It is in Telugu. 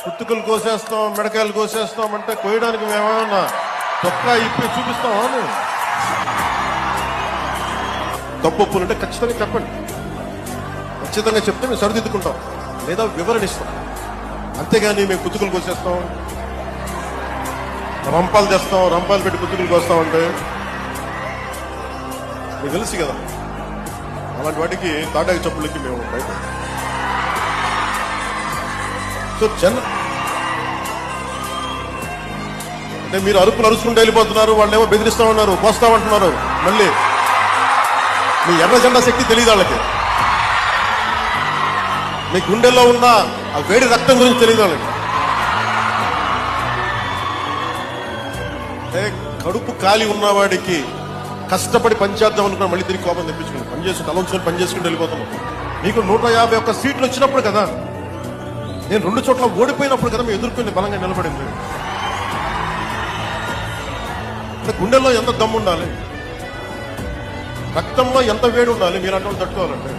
కుత్తుకలు కోసేస్తాం, మిడకాయలు కోసేస్తాం అంటే కోయడానికి మేమేమన్నా చొక్కా ఇప్పి చూపిస్తామా? తప్పొప్పులుంటే ఖచ్చితంగా చెప్పండి. ఖచ్చితంగా చెప్తే మేము సరిదిద్దుకుంటాం లేదా వివరణ ఇస్తాం. అంతేగాని మేము కుత్తుకలు కోసేస్తాం, రంపాలు తెస్తాం, రంపాలు పెట్టి కుత్తుకలు కోస్తామంటే మీకు తెలుసు కదా, అలాంటి వాటికి తాటాకి చెప్పులకి మేము బయట. సో అంటే మీరు అరుపులు అరుచుకుంటూ వెళ్ళిపోతున్నారు, వాళ్ళు ఏమో బెదిరిస్తా ఉన్నారు, కోస్తామంటున్నారు. మళ్ళీ మీ ఎర్ర జెండా శక్తి తెలియదు వాళ్ళకి, మీ గుండెల్లో ఉన్న ఆ వేడి రక్తం గురించి తెలియదు వాళ్ళకి. కడుపు ఖాళీ ఉన్నవాడికి కష్టపడి పనిచేద్దాం అనుకున్నా మళ్ళీ తిరిగి కోపం తెప్పించుకుని పనిచేసి తలంచుకొని పని చేసుకుని వెళ్ళిపోతున్నాం. మీకు 151 సీట్లు వచ్చినప్పుడు కదా, నేను 2 చోట్ల ఓడిపోయినప్పుడు కదా మేము ఎదుర్కొని బలంగా నిలబడింది. గుండెల్లో ఎంత దమ్ము ఉండాలి, రక్తంలో ఎంత వేడి ఉండాలి మీరు అటువంటి తట్టుకోవాలంటే.